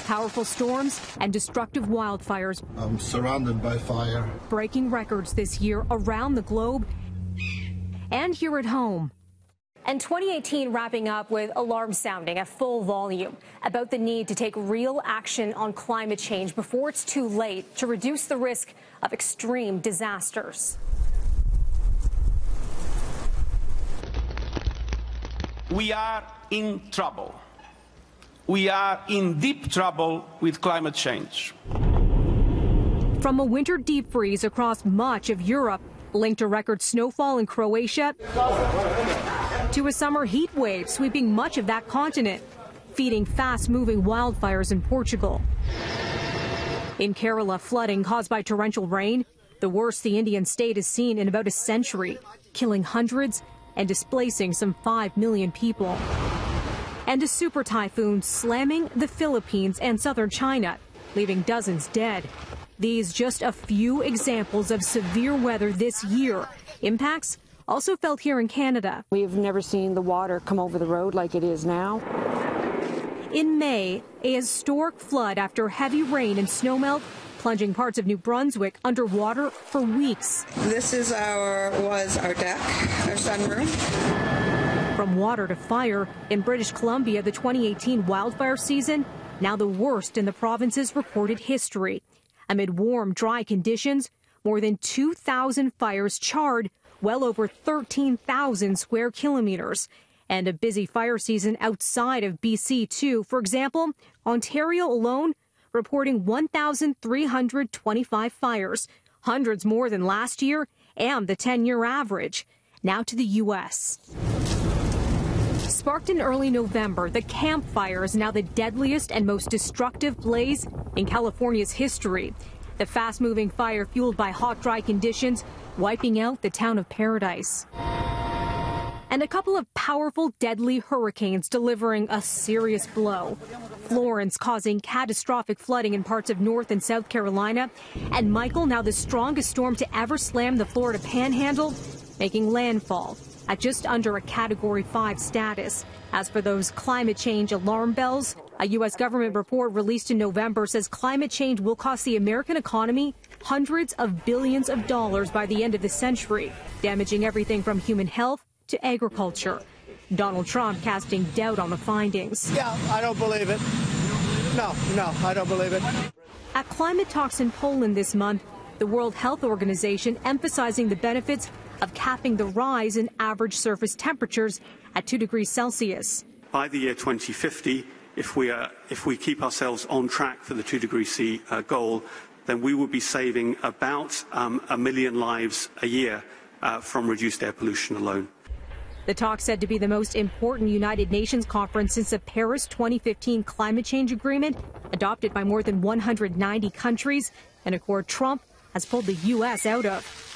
Powerful storms and destructive wildfires. I'm surrounded by fire. Breaking records this year around the globe and here at home. And 2018 wrapping up with alarms sounding at full volume about the need to take real action on climate change before it's too late to reduce the risk of extreme disasters. We are in trouble. We are in deep trouble with climate change. From a winter deep freeze across much of Europe, linked to record snowfall in Croatia, to a summer heat wave sweeping much of that continent, feeding fast-moving wildfires in Portugal. In Kerala, flooding caused by torrential rain, the worst the Indian state has seen in about a century, killing hundreds and displacing some 5 million people. And a super typhoon slamming the Philippines and southern China, leaving dozens dead. These just a few examples of severe weather this year. Impacts also felt here in Canada. We've never seen the water come over the road like it is now. In May, a historic flood after heavy rain and snowmelt, plunging parts of New Brunswick underwater for weeks. This was our deck, our sunroom. From water to fire, in British Columbia, the 2018 wildfire season, now the worst in the province's recorded history. Amid warm, dry conditions, more than 2,000 fires charred well over 13,000 square kilometers. And a busy fire season outside of BC, too. For example, Ontario alone reporting 1,325 fires, hundreds more than last year and the 10-year average. Now to the U.S. Sparked in early November, the Camp Fire is now the deadliest and most destructive blaze in California's history. The fast-moving fire fueled by hot, dry conditions, wiping out the town of Paradise. And a couple of powerful, deadly hurricanes delivering a serious blow. Florence causing catastrophic flooding in parts of North and South Carolina. And Michael, now the strongest storm to ever slam the Florida Panhandle, making landfall at just under a Category 5 status. As for those climate change alarm bells, a U.S. government report released in November says climate change will cost the American economy hundreds of billions of dollars by the end of the century, damaging everything from human health to agriculture. Donald Trump casting doubt on the findings. Yeah, I don't believe it. No, I don't believe it. At climate talks in Poland this month, the World Health Organization emphasizing the benefits of capping the rise in average surface temperatures at 2 degrees Celsius. By the year 2050, if we keep ourselves on track for the 2 degrees C goal, then we will be saving about 1 million lives a year from reduced air pollution alone. The talk said to be the most important United Nations conference since the Paris 2015 climate change agreement, adopted by more than 190 countries, an accord Trump has pulled the U.S. out of.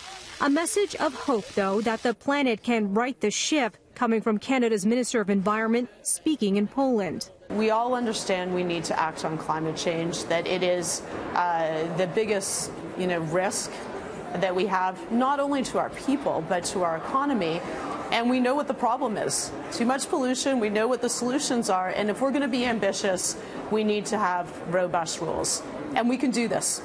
A message of hope, though, that the planet can right the ship, coming from Canada's Minister of Environment, speaking in Poland. We all understand we need to act on climate change, that it is the biggest, risk that we have, not only to our people, but to our economy. And we know what the problem is. Too much pollution, we know what the solutions are, and if we're going to be ambitious, we need to have robust rules. And we can do this.